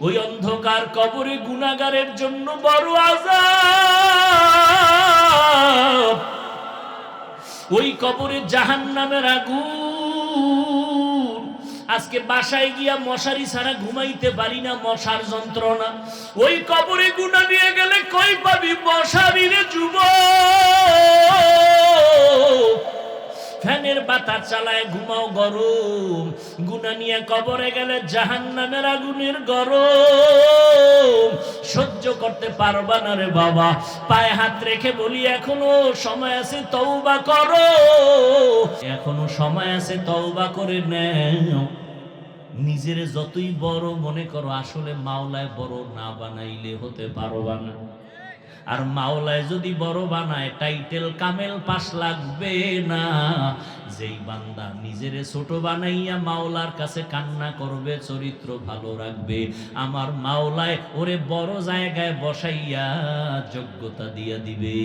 ওই অন্ধকার কবরে গুনাহগারের জন্য বড় আযাব। ওই কবরে জাহান্নামের আগুন। আজকে বাসায় গিয়া মশারি ছাড়া ঘুমাইতে পারি না, মশার যন্ত্রণা। ওই কবরে গুনাহ নিয়ে গেলে কই পাবি মশারি রে যুবক? ফ্যানের বাতাস চালায় ঘুমাও গরম, গুনাহ নিয়ে কবরে গেলে জাহান্নামের আগুনের গরম সহ্য করতে পারবা না রে বাবা। পায়ে হাত রেখে বলি এখনো সময় আছে, তওবা করো, এখনো সময় আছে, তওবা করে নাও। নিজের যতই বড় মনে করো, আসলে মাওলায় বড় না বানাইলে হতে পারবা না। আর মাওলায় যদি বড় বানায়, টাইটেল কামেল পাশ লাগবে না। যেই বান্দা নিজেরে ছোট বানাইয়া মাওলার কাছে কান্না করবে, চরিত্র ভালো রাখবে, আমার মাওলায় ওরে বড় জায়গায় বসাইয়া যোগ্যতা দিয়া দিবে।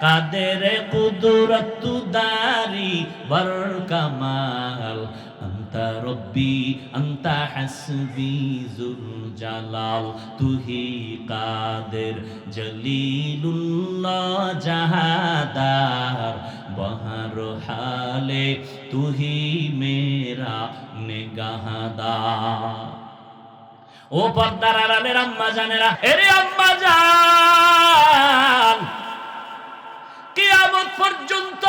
কাদের কুদরত দারি বর কামাল, আন্তা রব্বি আন্তা হাসবি জুল জালাল, তুহি কাদের জলিলুল্লাহ জাহাদার, বহর হালে তুহি মেরা নিগাহদার। ও পর্দার আড়ালের আম্মা জানেরা, এরে আম্মা জান, কিয়ামত পর্যন্ত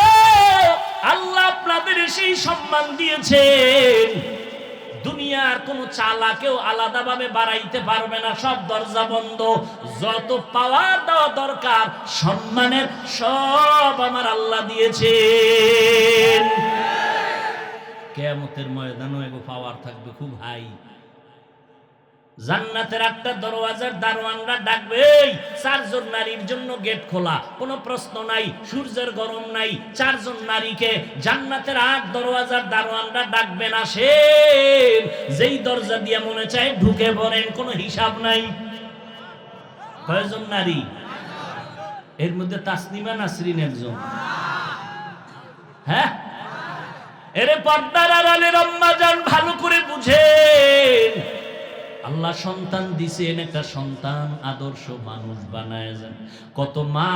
আল্লাহ আপনাদের সেই সম্মান দিয়েছেন, দুনিয়ার কোন চালাকেও আলাদাভাবে বাড়াইতে পারবে না। সব দরজা বন্ধ। যত পাওয়ার দেওয়া দরকার সম্মানের, সব আমার আল্লাহ দিয়েছেন। কিয়ামতের ময়দানে এগো পাওয়ার থাকবে খুব হাই। জান্নাতের একটা দরওয়াজার দারোয়ানরা ডাকবে, এই 4 জন নারীর জন্য গেট খোলা, কোনো প্রশ্ন নাই, সূর্যের গরম নাই, 4 জন নারীকে জান্নাতের 8 দরওয়াজার দারোয়ানরা ডাকবে না। সে যেই দরজা দিয়ে মনে চায় ঢুকে পড়েন, কোনো হিসাব নাই। কয়জন নারী? এর মধ্যে তাসনিমা নাসরিন একজন। হ্যাঁ, এরে পর্দার আড়ালের আম্মা জান, ভালো করে বুঝেন, আল্লাহ সন্তান দিছেন, একটা সন্তান আদর্শ মানুষ বানায় যান। কত মা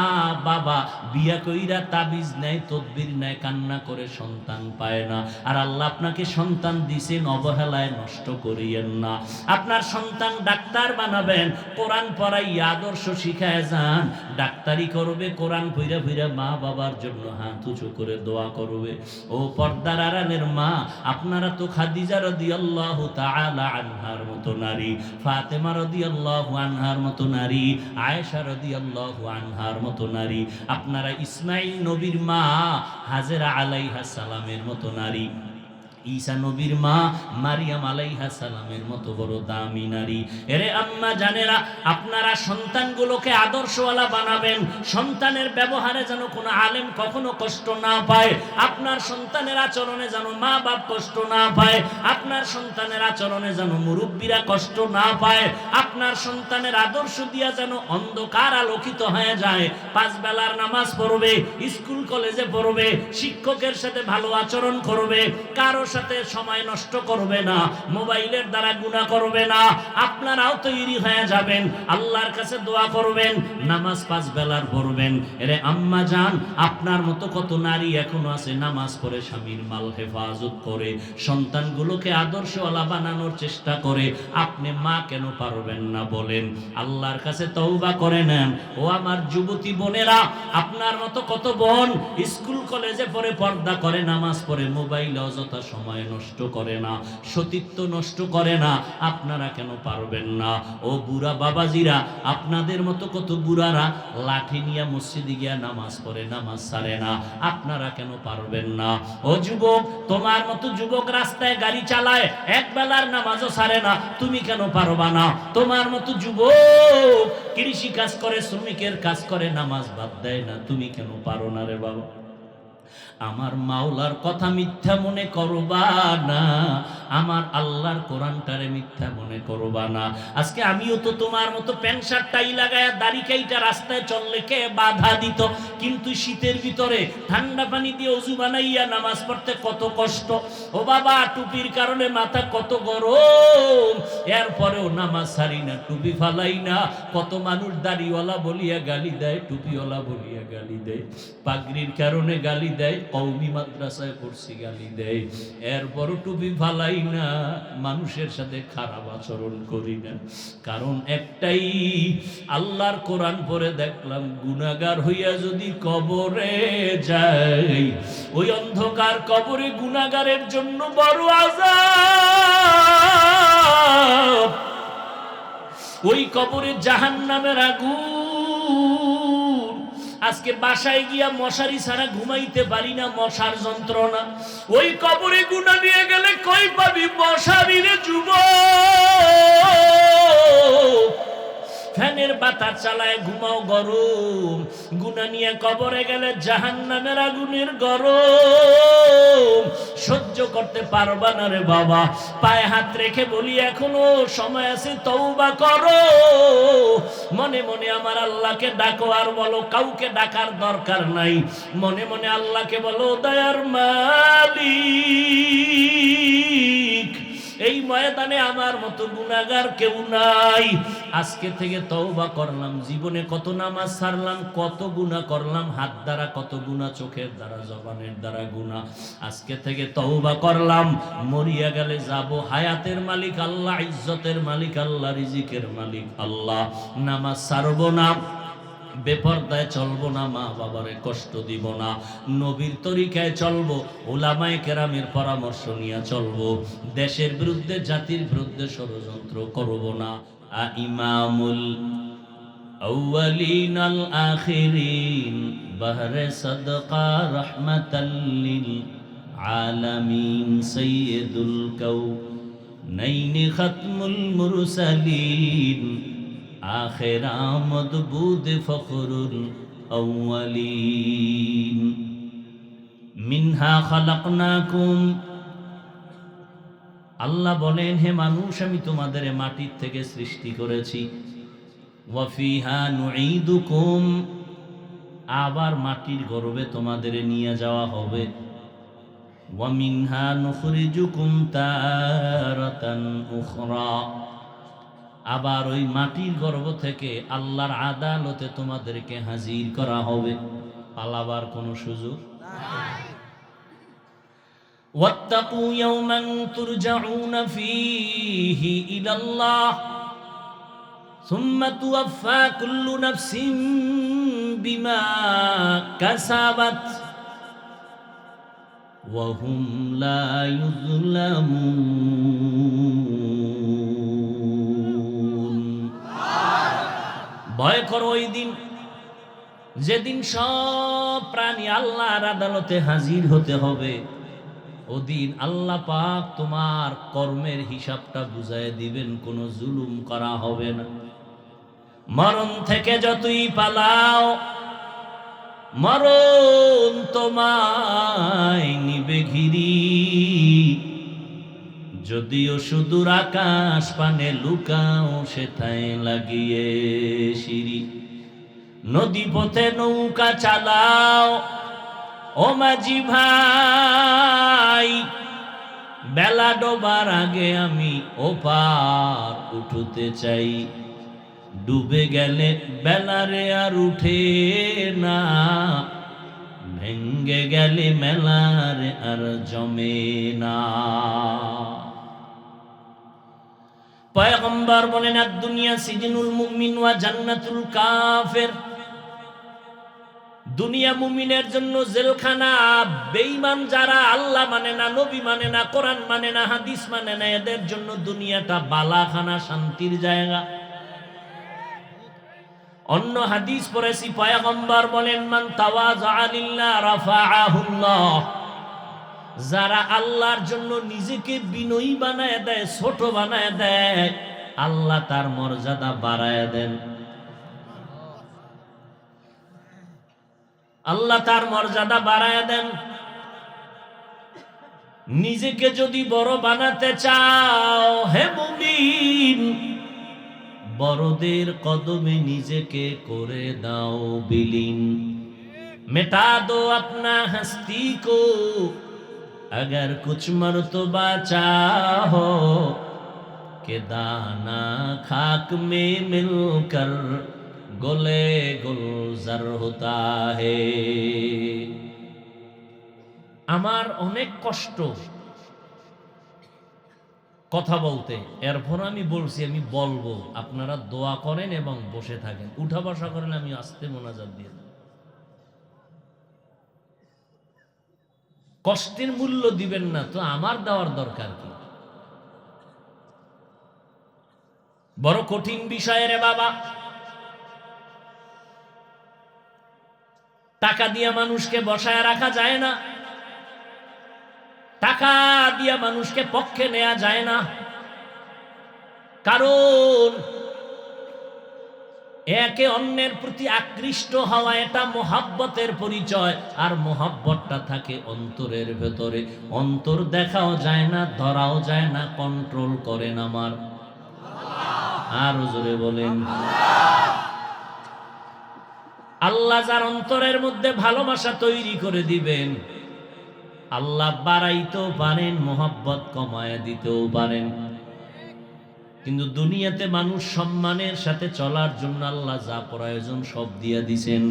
বাবা বিয়া কইরা তাবিজ নেয়, তদবির নেয়, কান্না করে সন্তান পায় না। আর আল্লাহ আপনাকে সন্তান দিছেন, অবহেলায় নষ্ট করিয়েন না। আপনার সন্তান ডাক্তার বানাবেন, কোরআন পড়াইয়া আদর্শ শিখায় যান। ডাক্তারি করবে, কোরআন পইরা পইরা মা বাবার জন্য হাত উঁচু করে দোয়া করবে। ও পর্দার আড়ালের মা, আপনারা তো খাদিজা রাদিয়াল্লাহু তাআলা আনহার মতো নারী, ফাতেমা রাদিয়াল্লাহু আনহার মতো নারী, আয়েশা রাদিয়াল্লাহু আনহার মতো নারী, আপনারা ইসমাঈল নবীর মা হাজেরা আলাইহাস সালামের মতো নারী, ঈসা নবীর মা মারিয়াম আলাইহাস সালামের মতো বড় দামি নারী। এরে আম্মা জানেরা, আপনারা সন্তানগুলোকে আদর্শওয়ালা বানাবেন। সন্তানের ব্যবহারে যেন কোনো আলেম কখনো কষ্ট না পায়, আপনার সন্তানের আচরণে যেন মা বাপ কষ্ট না পায়, আপনার সন্তানের আচরণে যেন মুরব্বীরা কষ্ট না পায়, আপনার সন্তানের আদর্শ দিয়া যেন অন্ধকার আলোকিত হয়ে যায়। 5 বেলার নামাজ পড়বে, স্কুল কলেজে পড়বে, শিক্ষকের সাথে ভালো আচরণ করবে, কারো সাথে সময় নষ্ট করবে না, মোবাইলের দ্বারা গুনাহ করবে না। আপনারাও তৈরি হয়ে যাবেন, আল্লাহর কাছে দোয়া করবেন, নামাজ 5 বেলার পড়বেন। এরে আম্মা জান, আপনার মতো কত নারী এখনো আছে নামাজ পড়ে স্বামীর মাল হেফাজত করে, সন্তানগুলোকে আদর্শওয়ালা বানানোর চেষ্টা করে। আপনি মা কেন পারবেন না বলেন? আল্লাহর কাছে তওবা করে নেন। ও আমার যুবতী বোনেরা, আপনার মতো কত বোন স্কুল কলেজে পড়ে, পর্দা করে, নামাজ পড়ে, মোবাইলে অযথা সময় নষ্ট করে না, সতীত্ব নষ্ট করে না। আপনারা কেন পারবেন না? ও বুড়া বাবাজিরা, আপনাদের মতো কত বুড়ারা লাঠি নিয়ে মসজিদে গিয়া নামাজ পড়ে, নামাজ ছাড়ে না। আপনারা কেন পারবেন না? ও যুবক, তোমার মতো যুবক রাস্তায় গাড়ি চালায়, এক বেলার নামাজও ছাড়ে না, তুমি কেন পারবা না? তোমার মতো যুবক কৃষি কাজ করে, শ্রমিকের কাজ করে, নামাজ বাদ দেয় না, তুমি কেন পারো না রে বাবা? আমার মাওলার কথা মিথ্যা মনে করবা না, আমার আল্লাহর কোরআনটারে মিথ্যা মনে করবা না। আজকে আমিও তো তোমার মতো প্যান্ট শার্ট টাই লাগায় দাড়ি কাইটা রাস্তায় চললে কে বাধা দিত, কিন্তু শীতের ভিতরে ঠান্ডা পানি দিয়ে ওযু বানাইয়া নামাজ পড়তে কত কষ্ট। ও বাবা, টুপির কারণে মাথা কত গরম, এরপরেও নামাজ ছাড়ি না, টুপি ফালাই না। কত মানুষ দাড়িওয়ালা বলিয়া গালি দেয়, টুপিওয়ালা বলিয়া গালি দেয়, পাগড়ির কারণে গালি দেয়, কওমি মাদ্রাসায় পড়ছি গালি দেয়, এরপরও টুপি ফালাই না, মানুষের সাথে খারাপ আচরণ করি না। কারণ একটাই, আল্লাহর কোরআন পড়ে দেখলাম গুনাহগার হইয়া যদি কবরে যাই, ওই অন্ধকার কবরে গুনাহগারের জন্য বড় আযাব। ওই কবরে জাহান্নামের আগুন। আজকে বাসায় গিয়া মশারি ছাড়া ঘুমাইতে পারি না, মশার যন্ত্রণা। ওই কবরে গুনাহ নিয়ে গেলে কই পাবি মশারি রে যুবক? ফ্যানের বাতাস চালায় ঘুমাও গরম, গুনাহ নিয়ে কবরে গেলে জাহান্নামের আগুনের গরম সহ্য করতে পারবা না রে বাবা। পায়ে হাত রেখে বলি এখনো সময় আছে, তওবা করো। মনে মনে আমার আল্লাহকে ডাকো, আর বলো কাউকে ডাকার দরকার নাই। মনে মনে আল্লাহকে বলো, দয়ার মালিক, এই ময়দানে আমার মতো গুনাহগার কেউ নাই। আজকে থেকে তওবা করলাম। জীবনে কত নামাজ ছাড়লাম, কত গুনাহ করলাম, হাত দ্বারা কত গুনাহ, চোখের দ্বারা, জবানের দ্বারা গুনাহ। আজকে থেকে তওবা করলাম। মরিয়া গেলে যাব, হায়াতের মালিক আল্লাহ, ইজ্জতের মালিক আল্লাহ, রিজিকের মালিক আল্লাহ। নামাজ ছাড়বো না, বেপরদায় চলবো না, মা বাবারে কষ্ট দিব না, নবীর তরিকায় চলবো, উলামায়ে কেরামের পরামর্শ নিয়ে চলবো, দেশের বিরুদ্ধে, জাতির বিরুদ্ধে ষড়যন্ত্র করব না। ইমামুল আউয়ালিন আল আখিরিন, বাহরে সাদকা রাহমাতাল লিল আলামিন, সাইয়্যিদুল কাউনাইন খাতমুল মুরসালিন, আখির আমদ বুদ ফখরুল আউয়ালিন, মিনহা খালাকনাকুম। আল্লাহ বলেন, হে মানুষ, আমি তোমাদের মাটির থেকে সৃষ্টি করেছি। ওয়া ফিহা নুঈদুকুম, আবার মাটির গর্ভে তোমাদের নিয়ে যাওয়া হবে। ওয়া মিনহা নুখরিজুকুম তারাতান উখরা, আবার ওই মাটির গর্ভ থেকে আল্লাহর আদালতে তোমাদেরকে হাজির করা হবে, পালাবার কোনো সুযোগ নাই। ওয়াত্তাকু ইয়াওমান তুরজাউনা ফীহি ইলাল্লাহ, সুম্মা তুওয়াফা কুল্লু নাফসিন বিমা কাসাবাত ওয়া হুম লা ইউযলামুন। ভয় করো ওই দিন, যেদিন সব প্রাণী আল্লাহর আদালতে হাজির হতে হবে। ওদিন আল্লাহ পাক তোমার কর্মের হিসাবটা বুঝায় দিবেন, কোনো জুলুম করা হবে না। মরণ থেকে যতই পালাও, মরণ তোমায় নিবে ঘিরি। যদিও সুদূর আকাশ পানে লুকাও, সেথায় লাগিয়ে সিঁড়ি। নদী পথে নৌকা চালাও, ও মাঝি ভাই, বেলা ডোবার আগে আমি ওপার উঠতে চাই। ডুবে গেলে বেলারে আর উঠে না, ভেঙ্গে গেলে মেলারে আর জমে না। পয়গম্বর বলেন, আদ-দুনিয়া সিজনুল মুমিন ওয়া জান্নাতুল কাফির, দুনিয়া মুমিনের জন্য জেলখানা। বেঈমান যারা আল্লাহ মানে না, নবী মানে না, কোরআন মানে না, হাদিস মানে না, এদের জন্য দুনিয়াটা বালাখানা, শান্তির জায়গা। অন্য হাদিস পড়েছি, পয়গম্বর বলেন, মান তাওয়াযা লিল্লাহ রাফাআহুল্লাহ, যারা আল্লাহর জন্য নিজেকে বিনয়ী বানায় দেয়, ছোট বানায় দেয়, আল্লাহ তার মর্যাদা বাড়ায় দেন। আল্লাহ তার মর্যাদা বাড়ায় দেন। নিজেকে যদি বড় বানাতে চাও হে মুমিন, বড়দের কদমে নিজেকে করে দাও বিলীন। मिटा दो अपना हस्ती को अगर कुछ मर्तबा चाहो कि दाना खाक में मिलकर गोले गुलजार होता है। আমার অনেক কষ্ট কথা বলতে, এরপর আমি বলছি আমি বলবো, আপনারা দোয়া করেন এবং বসে থাকেন, উঠা বসা করেন, আমি আস্তে মোনাজাত দিয়ে দেব। কষ্টের মূল্য দিবেন না তো আমার দেওয়ার দরকার কি? বড় কঠিন বিষয় রে বাবা। টাকা দিয়ে মানুষকে বসায় রাখা যায় না, টাকা দিয়ে মানুষকে পক্ষে নেওয়া যায় না, কারণ একে অন্যের প্রতি আকৃষ্ট হওয়া এটা মোহাব্বতের পরিচয়, আর মোহাব্বতটা থাকে অন্তরের ভেতরে। অন্তর দেখাও যায় না, ধরাও যায় না, কন্ট্রোল করেন আমার আরো জোরে বলেন আল্লাহ। যার অন্তরের মধ্যে ভালোবাসা তৈরি করে দিবেন, আল্লাহ বাড়াইতেও পারেন, মোহাব্বত কমায় দিতেও পারেন। কিন্তু দুনিয়াতে মানুষ সম্মানের সাথে চলার জন্য আল্লাহ যা প্রয়োজন সব দিয়ে দিছেন।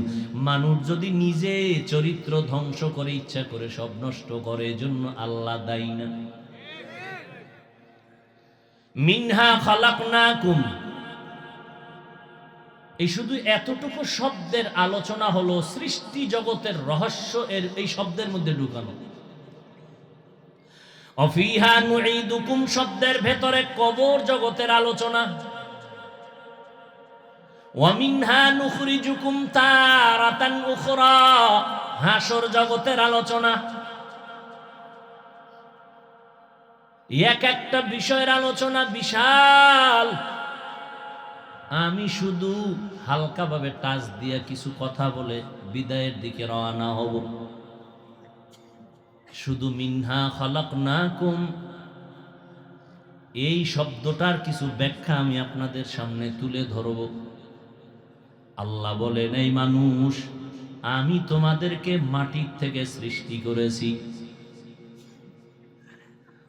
মানুষ যদি নিজে চরিত্র ধ্বংস করে ইচ্ছা করে সব নষ্ট করে, এজন্য আল্লাহ দায়ী না। মিনহা খালাকনাকুম, এই শুধু এতটুকু শব্দের আলোচনা হলো সৃষ্টি জগতের রহস্য এর এই শব্দের মধ্যে ঢুকানো। অফিহা নুঈদুকুম শব্দের ভেতরে কবর জগতের আলোচনা। ওয়া মিনহা নুখরিজুকুম তারাতান উখরা হাসর জগতের আলোচনা। এক একটা বিষয়ের আলোচনা বিশাল। আমি শুধু হালকাভাবে টাচ দিয়ে কিছু কথা বলে বিদায়ের দিকে রওনা হব। শুধু মিনহা খালাকনাকুম এই শব্দটার কিছু ব্যাখ্যা আমি আপনাদের সামনে তুলে ধরব। আল্লাহ বলেন, এই মানুষ, আমি তোমাদেরকে মাটির থেকে সৃষ্টি করেছি।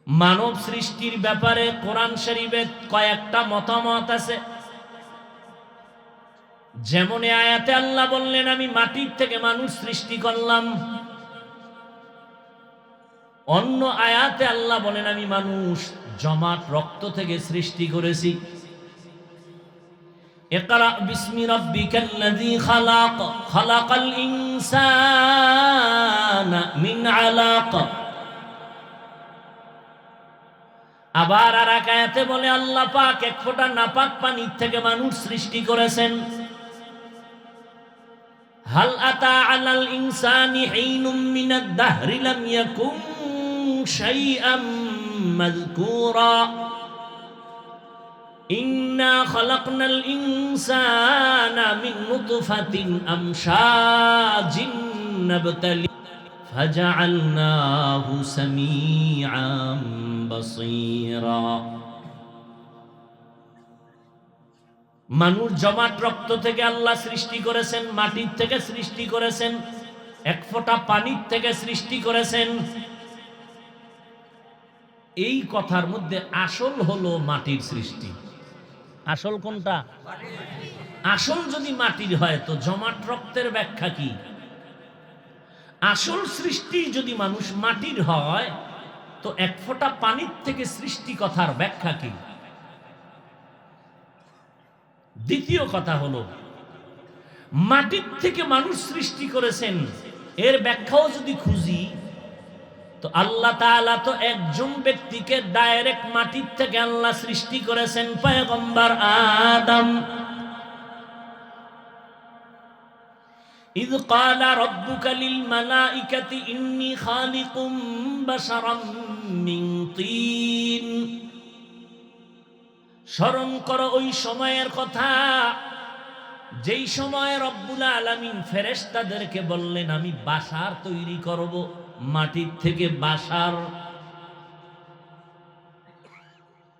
মানব সৃষ্টির ব্যাপারে কোরআন শরীফে কয়েকটা মতামত আছে। যেমন আয়াতে আল্লাহ বললেন আমি মাটির থেকে মানুষ সৃষ্টি করলাম, অন্য আয়াতে আল্লাহ বলেন আমি মানুষ জমাট রক্ত থেকে সৃষ্টি করেছি। ইকরা বিসমি রাব্বিকাল্লাযী খালাক খালাকাল ইনসানা মিন আলাক। আবার আর এক আয়াতে বলে আল্লাহ পাক এক ফোঁটা নাপাক পানির থেকে মানুষ সৃষ্টি করেছেন। হাল আতা আলাল ইনসানি হিনুম মিনাদ দাহরি লাম ইয়াকুন শাইআম মাযকুরা ইন্না খালাকনাল ইনসানা মিন নুতফাতিন আমশাজিন নাবতালি ফাজআলনাহু সামিআম বাসীরা। মানুষ জমাট রক্ত থেকে আল্লাহ সৃষ্টি করেছেন, মাটির থেকে সৃষ্টি করেছেন, এক ফোঁটা পানির থেকে সৃষ্টি করেছেন। এই কথার মধ্যে আসল হলো মাটির সৃষ্টি। আসল কোনটা? আসল যদি মাটির হয় তো জমাট রক্তের ব্যাখ্যা কি? আসল সৃষ্টি যদি মানুষ মাটির হয় তো এক ফোঁটা পানির থেকে সৃষ্টি কথার ব্যাখ্যা কি? দ্বিতীয় কথা হলো মাটির থেকে মানুষ সৃষ্টি করেছেন, এর ব্যাখ্যাও যদি খুঁজি তো আল্লাহ তাআলা তো একজন ব্যক্তিকে ডাইরেক্ট মাটির থেকে আল্লাহ সৃষ্টি করেছেন, পয়গম্বর আদম। ইয ক্বালা রাব্বুকা লিল মালাইকাতি ইন্নী খালিকুম বাশারাম মিন তিন। স্মরণ করো ওই সময়ের কথা যেই সময় রব্বুল আলামিন ফেরেশতাদেরকে বললেন আমি বাশার তৈরি করব মাটির থেকে। বাশার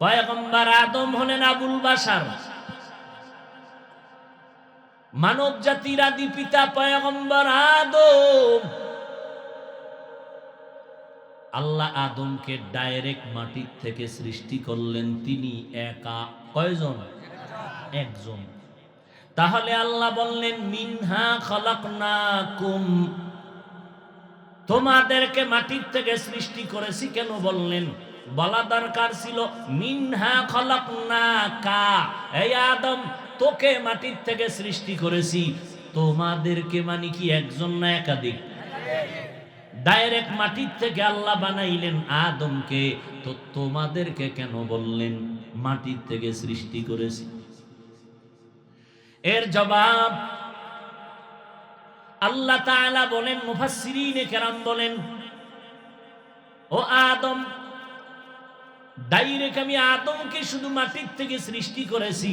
পয়গম্বর আদম হলেন আবুল বাশার, মানব জাতির আদি পিতা পয়গম্বর আদম। আল্লাহ আদমকে ডাইরেক্ট মাটির থেকে সৃষ্টি করলেন, তিনি একা। কয়জন? একজন। তাহলে আল্লাহ বললেন মিনহা খালাকনাকুম, তোমাদেরকে মাটির থেকে সৃষ্টি করেছি। কেন বললেন? বলা দরকার ছিল মিনহা খালাকনাকা, এই আদম তোকে মাটির থেকে সৃষ্টি করেছি। তোমাদেরকে মানে কি একজন না একাধিক? ডাইরেক্ট মাটির থেকে আল্লাহ বানাইলেন আদমকে, তো তোমাদেরকে কেন বললেন মাটির থেকে সৃষ্টি করেছি? এর জবাব আল্লাহ তাআলা বলেন, মুফাসসিরিনে কেরাম বলেন, ও আদম, ডাইরেক্ট আমি আদমকে শুধু মাটির থেকে সৃষ্টি করেছি,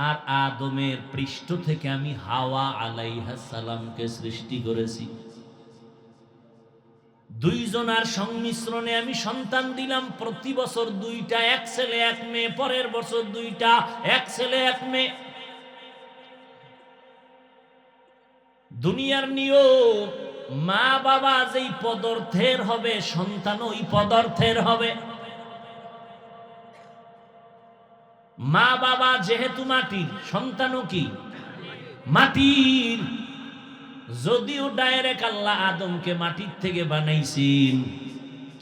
আর আদমের পৃষ্ঠ থেকে আমি হাওয়া আলাইহিস সালামকে সৃষ্টি করেছি। দুইজনার সংমিশ্রণে আমি সন্তান দিলাম। প্রতি বছর দুইটা, এক ছেলে এক মেয়ে, পরের বছর দুইটা, এক ছেলে এক মেয়ে। দুনিয়ার নিয়ম, মা বাবা যেই পদার্থের হবে সন্তান ওই পদার্থের হবে। মা বাবা যেহেতু মাটির, সন্তানও কি মাটির। যদিও ডাইরেক্ট আল্লাহ আদমকে মাটির থেকে বানাইছেন,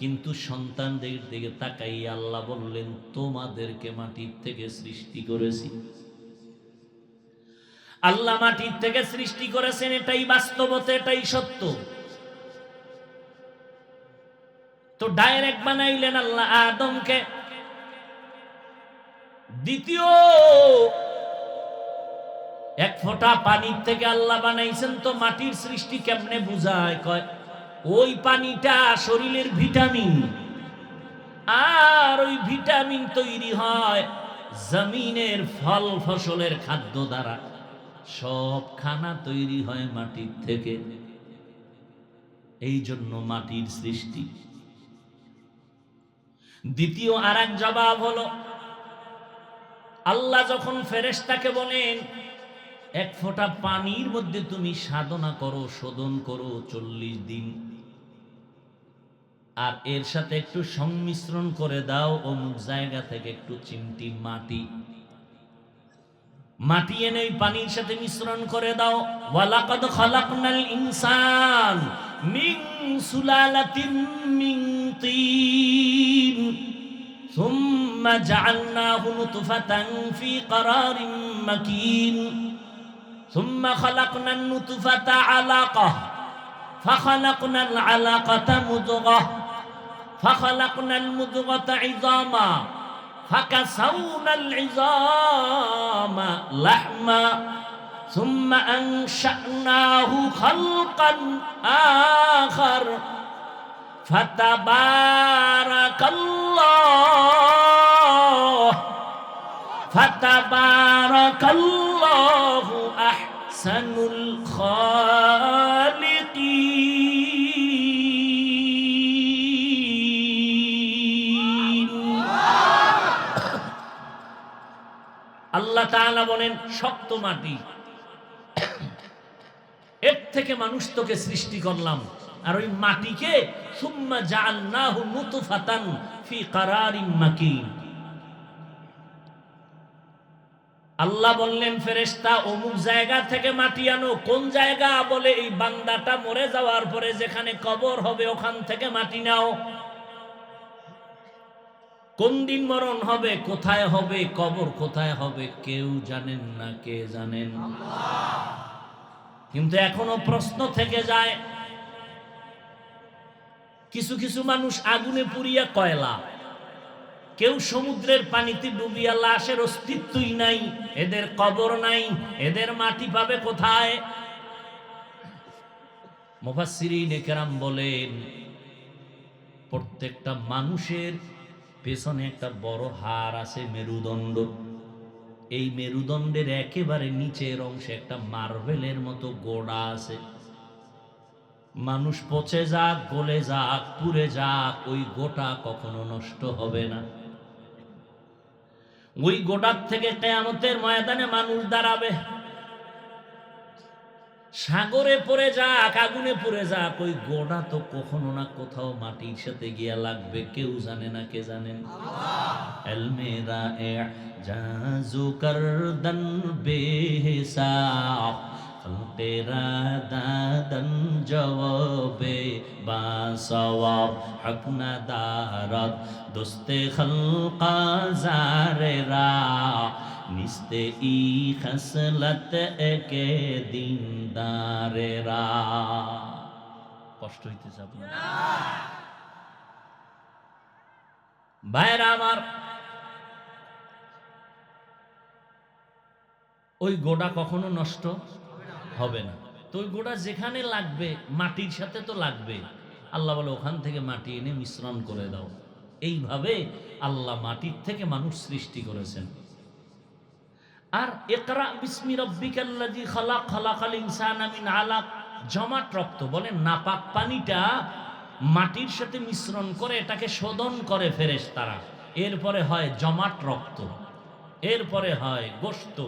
কিন্তু সন্তানদের দিকে তাকাই আল্লাহ বললেন তোমাদেরকে মাটির থেকে সৃষ্টি করেছি। আল্লাহ মাটির থেকে সৃষ্টি করেছেন, এটাই বাস্তবতা, এটাই সত্য। তো ডাইরেক্ট বানাইলেন আল্লাহ আদমকে। দ্বিতীয়, এক ফোঁটা পানির থেকে আল্লাহ বানাইছেন। তো মাটির সৃষ্টি কেমনে বুঝায়? কয় ওই পানিটা শরীরের ভিটামিন, আর ওই ভিটামিন তৈরি হয় জমিনের ফল ফসলের খাদ্য দ্বারা। সব খানা তৈরি হয় মাটির থেকে, এই জন্য মাটির সৃষ্টি। দ্বিতীয় আর এক জবাব হলো, আল্লাহ যখন ফেরেশতাকে বলেন এক ফোঁটা পানির মধ্যে তুমি সাধনা করো, শোধন করো 40 দিন, আর এর সাথে একটু সংমিশ্রণ করে দাও অমুক জায়গা থেকে একটু চিমটি মাটি, মাটি এনে পানির সাথে মিশ্রণ করে দাও। ওয়ালাকাদ খালাকনাল ইনসান মিন সুলালাতিন মিন তিন সুম্মা জাআলনাহু নুতফাতান ফি ক্বারারিন মাকিন সুম্মা খালাকনান নুতফাতা আলাকাহ ফাখালাকনাল আলাকাতা মুদগাহ ফাখালাকনাল মুদগাতা ইযামা فكسونا العظام لحما ثم أنشأناه خلقا آخر فتبارك الله أحسن الخالقين। আল্লাহ তাআলা বলেন শক্ত মাটি, এর থেকে মানুষ তোকে সৃষ্টি করলাম, আর ওই মাটিকে সুম্মা জাআলনাহু নুতফাতান ফি ক্বারারিন মাকিন। আল্লাহ বললেন ফেরেশতা অমুক জায়গা থেকে মাটি আনো। কোন জায়গা? বলে এই বান্দাটা মরে যাওয়ার পরে যেখানে কবর হবে ওখান থেকে মাটি নাও। কোন দিন মরণ হবে, কোথায় হবে, কবর কোথায় হবে কেউ জানেন না। কে জানেন? আল্লাহ। কিন্তু এখনো প্রশ্ন থেকে যায়, কিছু কিছু মানুষ আগুনে পুড়িয়া কয়লা, কেউ সমুদ্রের পানিতে ডুবিয়া লাশের অস্তিত্বই নাই, এদের কবর নাই, এদের মাটি পাবে কোথায়? মুফাসসিরিনে কেরাম বলেন প্রত্যেকটা মানুষের পেছনে একটা বড় হাড় আছে, মেরুদণ্ড। এই মেরুদণ্ডের একেবারে নিচের অংশে একটা মার্বেলের মতো গোড়া আছে। মানুষ পচে যাক, গলে যাক, পুড়ে যাক, ওই গোটা কখনো নষ্ট হবে না। ওই গোটার থেকে কিয়ামতের ময়দানে মানুষ দাঁড়াবে। সাগরে পড়ে যাক, আগুনে পড়ে যাক, ওই গোড়া তো কখনো না কোথাও মাটির সাথে গিয়া লাগবে। কেউ জানে না, কে জানেন? এলমেরা এজাজু করদন বেহিসাব, খলকেরা দাদন জওয়াবে বাসওয়াব, হক না দারত দোস্তে খলকা জারেরা, নিস্তে ই খসলত একে দিনদারেরা। কষ্ট হইতেছে আপনার? ভাইরা আমার, ওই গোড়া কখনো নষ্ট হবে না। তো ওই গোড়া যেখানে লাগবে, মাটির সাথে তো লাগবে। আল্লাহ বলে ওখান থেকে মাটি এনে মিশ্রণ করে দাও। এইভাবে আল্লাহ মাটির থেকে মানুষ সৃষ্টি করেছেন। আর ইকরা বিসমি রাব্বিকাল্লাযী খালাক, খালাকাল ইনসানা মিন আলাক, জমাট রক্ত বলে নাপাক পানিটা মাটির সাথে মিশ্রণ করে এটাকে শোধন করে ফেরেশতারা। এরপরে হয় জমাট রক্ত, এরপরে হয় গোশত,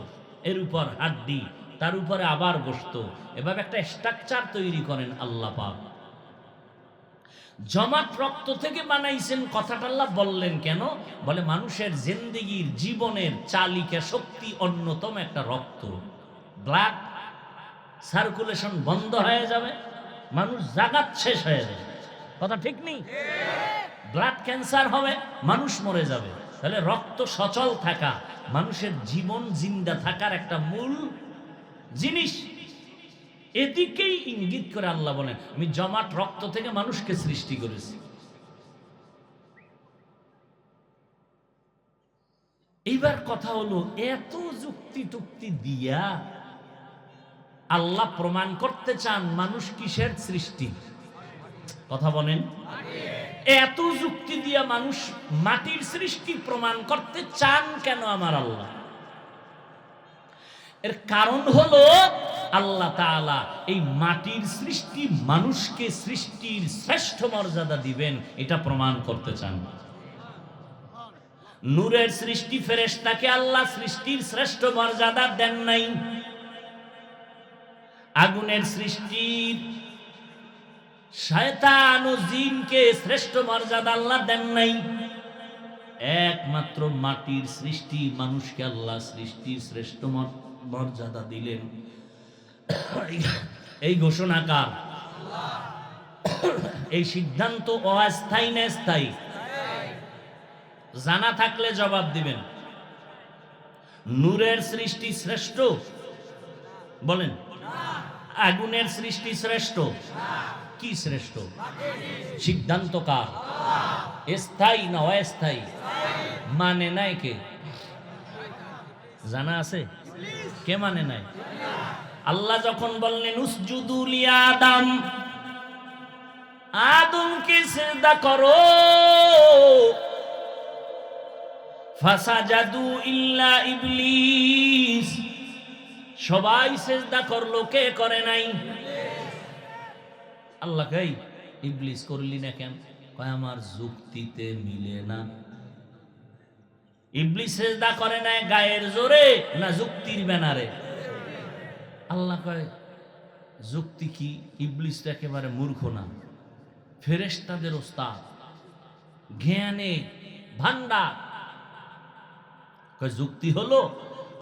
এর উপর হাড্ডি, তার উপরে আবার গোশত। এভাবে একটা স্ট্রাকচার তৈরি করেন আল্লাহ পাক। জমাট রক্ত থেকে বানাইছেন, কথাটা আল্লাহ বললেন কেন? বলে মানুষের জিন্দেগির জীবনের চালিকা শক্তি অন্যতম একটা রক্ত। ব্লাড সার্কুলেশন বন্ধ হয়ে যাবে, মানুষ জাগাত শেষ হয়ে যাবে। কথা ঠিক নেই? ব্লাড ক্যান্সার হবে, মানুষ মরে যাবে। তাহলে রক্ত সচল থাকা মানুষের জীবন জিন্দা থাকার একটা মূল জিনিস। এদিকেই ইঙ্গিত করে আল্লাহ বলেন আমি জমাট রক্ত থেকে মানুষকে সৃষ্টি করেছি। এইবার কথা হলো, এত যুক্তি টুক্তি দিয়া আল্লাহ প্রমাণ করতে চান মানুষ কিসের সৃষ্টি? কথা বলেন। এত যুক্তি দিয়া মানুষ মাটির সৃষ্টি প্রমাণ করতে চান কেন আমার আল্লাহ? এর কারণ হলো আল্লাহ তাআলা এই মাটির সৃষ্টি মানুষকে সৃষ্টির শ্রেষ্ঠ মর্যাদা দিবেন, এটা প্রমাণ করতে চান। নূরের সৃষ্টি ফেরেশতাকে আল্লাহ সৃষ্টির শ্রেষ্ঠ মর্যাদা দেন নাই। আগুনের সৃষ্টি শয়তান ও জিনকে শ্রেষ্ঠ মর্যাদা আল্লাহ দেন নাই। একমাত্র মাটির সৃষ্টি মানুষকে আল্লাহ সৃষ্টির শ্রেষ্ঠ মর্যাদা দিলেন। এই ঘোষণা কার? এই সিদ্ধান্ত অস্থায়ী না স্থায়ী? জানা থাকলে জবাব দিবেন। নূরের সৃষ্টি শ্রেষ্ঠ বলেন, আগুনের সৃষ্টি শ্রেষ্ঠ? কি শ্রেষ্ঠ? সিদ্ধান্ত কার? স্থায়ী না অস্থায়ী? মানে নাই কে? জানা আছে? কে মানে নাই? আল্লাহ যখন বললেন উসজুদু লিআদম, আদমকে সিজদা করো, ফাসাজাদু ইল্লা ইবলিস, সবাই সিজদা করলো, কে করে নাই? আল্লাহ কই ইবলিস করলি না কেন? কয় আমার যুক্তিতে মিলে না। ইবলিস সিজদা করে না গায়ের জোরে না যুক্তির ব্যানারে? আল্লাহ কয় যুক্তি কি? ইবলিস তো একেবারে মূর্খ না, ফেরেশতাদের ওস্তাদ, জ্ঞানে ভান্ডার। কয় যুক্তি হলো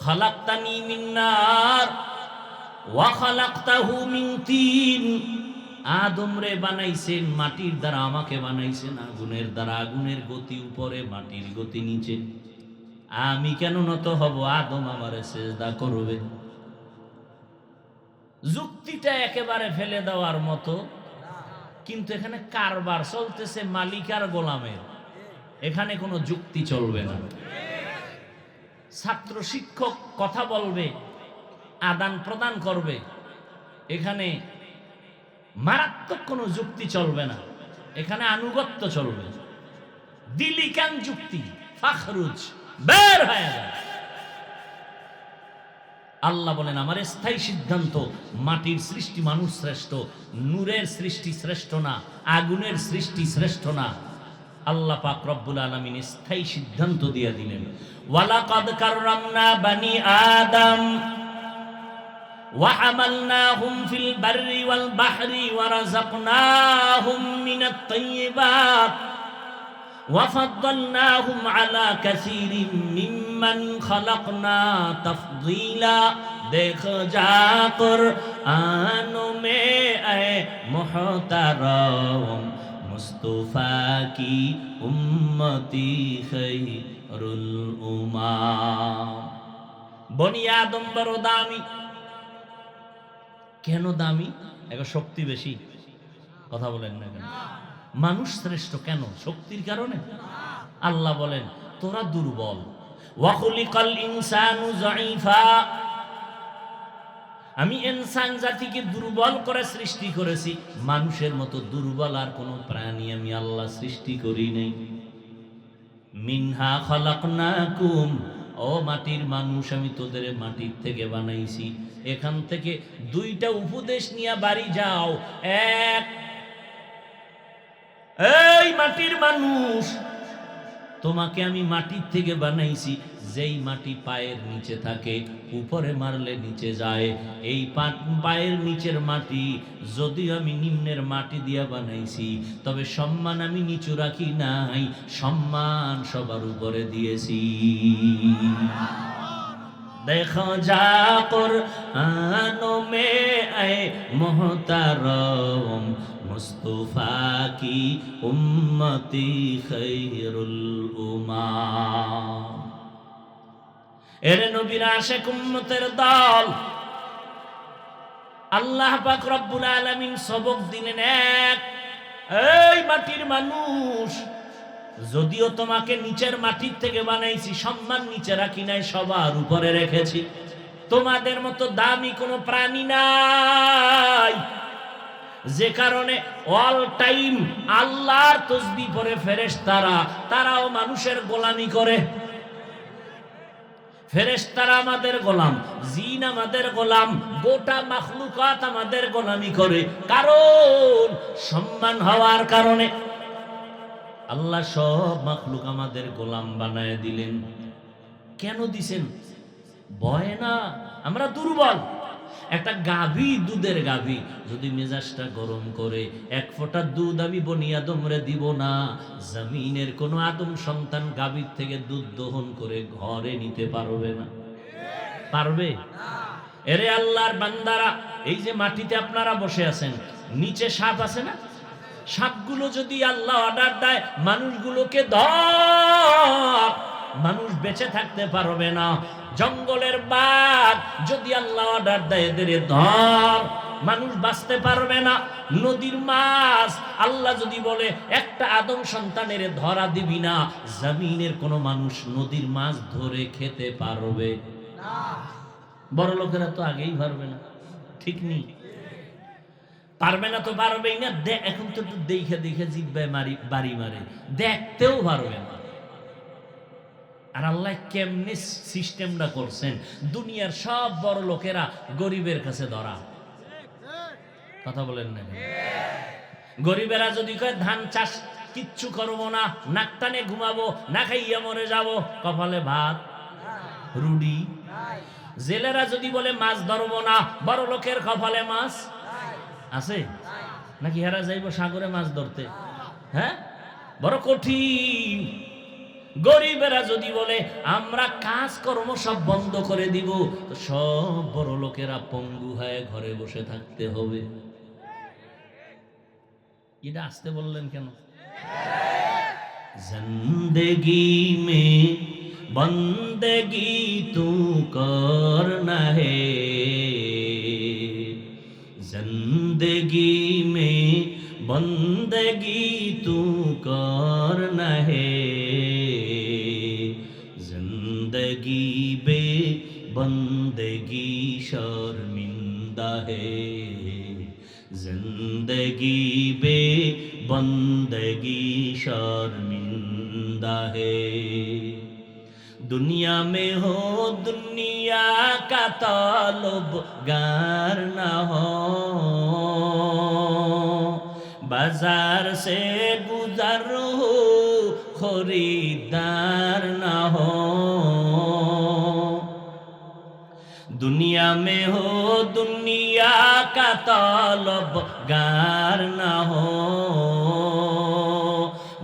খালাকতানি মিন নার ওয়া খালাকতাহু মিন তিন, আদম রে বানাইছেন মাটির দ্বারা, আমাকে বানাইছেন আগুনের দ্বারা। আগুনের গতি উপরে, মাটির গতি নিচে। আমি কেন নত হব? আদম আমারে সিজদা করবে। যুক্তিটা একেবারে ফেলে দেওয়ার মতো, কিন্তু এখানে কারবার চলতেছে মালিক আর গোলামের। এখানে কোনো যুক্তি চলবে না। ছাত্র শিক্ষক কথা বলবে, আদান প্রদান করবে, এখানে মারাত্মক কোনো যুক্তি চলবে না, এখানে আনুগত্য চলবে। দিলি কেন যুক্তি? ফাখরুজ, বের হয়ে যায়। আল্লাহ বলেন আমার স্থায়ী সিদ্ধান্ত, মাটির সৃষ্টি মানুষ শ্রেষ্ঠ, নূরের সৃষ্টি শ্রেষ্ঠ না, আগুনের সৃষ্টি শ্রেষ্ঠ না। আল্লাহ পাক রব্বুল আলামিন স্থায়ী সিদ্ধান্ত দিয়ে দিলেন, ওয়ালাকাদ কাররামনা বানি আদম ওয়া হামালনাহুম ফিল বাররি ওয়াল বাহরি ওয়া রাযাকনাহুম মিনাত তাইয়্যিবাত ওয়া ফাদ্দালনাহুম আলা কাসীরিম মিম্মান খালাকনা তাফদীলা। দেখো যা কুরআন মে আয়ে মুহতারাম মুস্তাফা কি উম্মতি খায়রুল উমাম। বনি আদম বড় দামি। কেন দামি? এর শক্তি বেশি? কথা বলেন না কেন? মানুষ শ্রেষ্ঠ কেন? শক্তির কারণে? আল্লাহ বলেন তোরা দুর্বল। ওয়া খুলিকাল ইনসানু যায়ীফা, আমি ইনসান জাতিকে দুর্বল করে সৃষ্টি করেছি। মানুষের মতো দুর্বল আর কোনো প্রাণী আমি আল্লাহ সৃষ্টি করি নাই। মিনহা খালাকনাকুম, ও মাটির মানুষ আমি তোদের মাটির থেকে বানাইছি। এখান থেকে দুইটা উপদেশ নিয়ে বাড়ি যাও। এক, এই মাটির মানুষ, তোমাকে আমি মাটির থেকে বানাইছি। যেই মাটি পায়ের নিচে থাকে, উপরে মারলে নিচে যায়। এই পায়ের নিচের মাটি যদিও আমি নিম্নের মাটি দিয়া বানাইছি, তবে সম্মান আমি নিচু রাখি নাই, সম্মান সবার উপরে দিয়েছি। দেখো যা কুরআন মে আয়ে মুহতারাম মুস্তাফা কি উম্মতি খায়রুল উমাম। এর নবীর আশিক উম্মতের দল, আল্লাহ পাক রব্বুল আলামিন সবক দিলেন এক, এই মাটির মানুষ, যদিও তোমাকে নিচের মাটির থেকে বানাইছি, সম্মান নিচে রাখি নাই, সবার উপরে রেখেছি। তোমাদের মতো দামি কোনো প্রাণী নাই, যে কারণে অল টাইম আল্লাহর তাসবিহ পড়ে ফেরেশতারা, তারাও মানুষের গোলামি করে। ফেরেশতারা আমাদের গোলাম, জিন আমাদের গোলাম, গোটা মাখলুকাত আমাদের গোলামি করে। কারণ সম্মান হওয়ার কারণে আল্লাহ সব মাখলুক আমাদের গোলাম বানায় দিলেন। কেন দিছেন? ভয় না, আমরা দুর্বল। একটা গাভী, দুধের গাভী যদি মেজাজটা গরম করে, এক ফোঁটা দুধ আমি বনি আদমরে দিব না। জমিনের কোন আদম সন্তান গাভীর থেকে দুধ দহন করে ঘরে নিতে পারবে না। পারবে? এরে আল্লাহর বান্দারা, এই যে মাটিতে আপনারা বসে আছেন, নিচে সাপ আছে না? সাপগুলো যদি আল্লাহ অর্ডার দেয় মানুষগুলোকে ধর, মানুষ বেঁচে থাকতে পারবে না। জঙ্গলের বাঘ যদি আল্লাহ অর্ডার দেয় এদের ধর, মানুষ বাঁচতে পারবে না। নদীর মাছ আল্লাহ যদি বলে একটা আদম সন্তানের ধরা দিবি না, জমিনের কোনো মানুষ নদীর মাছ ধরে খেতে পারবে না। বড় লোকেরা তো আগেই পারবে না, ঠিক নেই? পারবে না তো পারবেই না। এখন তো একটু দেখে দেখে জিব্বায় বাড়ি মারে, দেখতেও পারবে না। আর আল্লাহ কেমনে সিস্টেমটা করছেন, দুনিয়ার সব বড় লোকেরা গরিবের কাছে ধরা। কথা বলেন না? গরিবেরা যদি কয় ধান চাষ কিচ্ছু করবো না, নাক টানে ঘুমাবো, না খাইয়া মরে যাব, কপালে ভাত রুটি। জেলেরা যদি বলে মাছ ধরবো না, বড় লোকের কপালে মাছ আছে নাকি? হেরা যাইব সাগরে মাছ ধরতে? হ্যাঁ, বড় কঠিন। গরিবেরা যদি বলে আমরা কাজ কর্ম সব বন্ধ করে দিব, তো সব বড় লোকেরা পঙ্গু হয়ে ঘরে বসে থাকতে হবে। এটা আসতে বললেন কেন? জিন্দেগি মে বন্দেগি তু করনা হে, जिंदगी में बंदगी तू करना है, जिंदगी बे बंदगी शर्मिंदा है, जिंदगी बे बंदगी शर्मिंदा है। दुनिया में हो दुनिया का ताल्लुबगार ना हो, बाजार से गुजर हो खरीदार ना हो, दुनिया में हो दुनिया का तलबगार ना हो,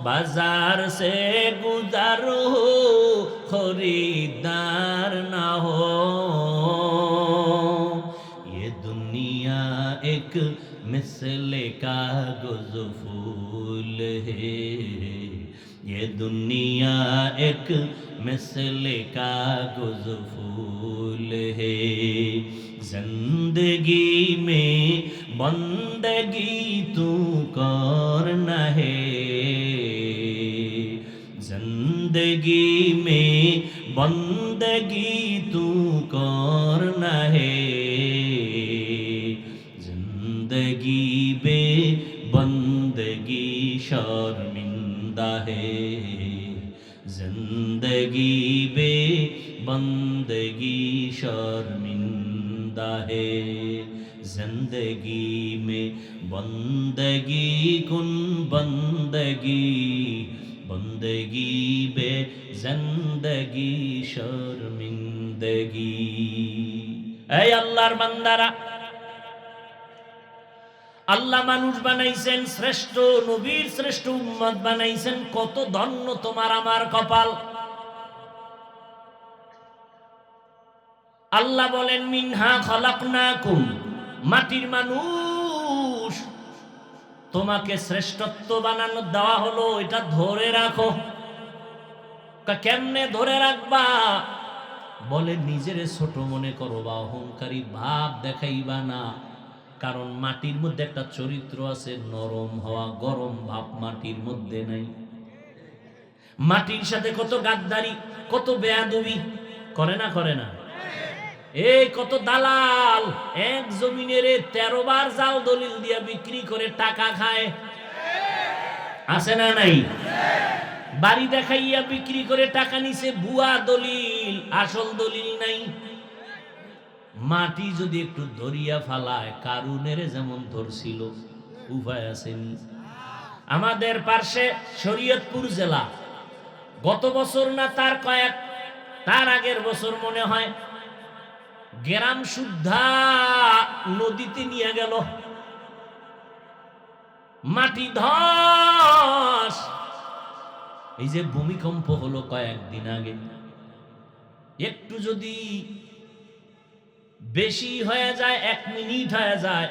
बाजार से गुजर हो खरीदार ना हो। ये दुनिया एक मिसले कागज फूल है, ये दुनिया एक मिसले कागज फूल है। जिंदगी में बंदगी तू करना है, जिंदगी में बंदगी तू करना है, जिंदगी बे बंदगी शर्मिंदा है, जिंदगी बे बंदगी शर्मिंदा है। जिंदगी में बंदगी कुन बंदगी, बंदगी बे जिंदगी शर्मिंदगी। ऐ আল্লাহর বান্দারা, আল্লাহ মানুষ বানাইছেন, শ্রেষ্ঠ নবীর শ্রেষ্ঠ উম্মত বানাইছেন। কত ধন্য তোমার আমার কপাল। আল্লাহ বলেন মিনহা খালাকনাকুম, মাটির মানুষ তোমাকে শ্রেষ্ঠত্ব বানানো দেওয়া হলো, এটা ধরে রাখো। কেমনে ধরে রাখবা? বলে নিজের ছোট মনে করো বা অহংকারী ভাব দেখাইবা না, কারণ মাটির মধ্যে একটা চরিত্র আছে, নরম হওয়া, গরম ভাব মাটির মধ্যে নাই। মাটির সাথে কত গাদ্দারি, কত বেয়াদবি করে না করে না? এই কত দালাল এক জমিনের 13 বার জাল দলিল দিয়া বিক্রি করে টাকা খায়, আছে না নাই? বাড়ি দেখাইয়া বিক্রি করে টাকা নিছে, ভুয়া দলিল, আসল দলিল নাই। মাটি যদি একটু ধরিয়া ফালায়, কারুনের যেমন ধরছিল, উপায় আসেনি। আমাদের পার্শ্বে শরীয়তপুর জেলা, গত বছর না তার আগের বছর মনে হয়, গ্রাম শুদ্ধা নদীতে নিয়ে গেল, মাটি ধস। এই যে ভূমিকম্প হলো কয়েকদিন আগে, একটু যদি বেশি হয়ে যায়, 1 মিনিট হয়ে যায়,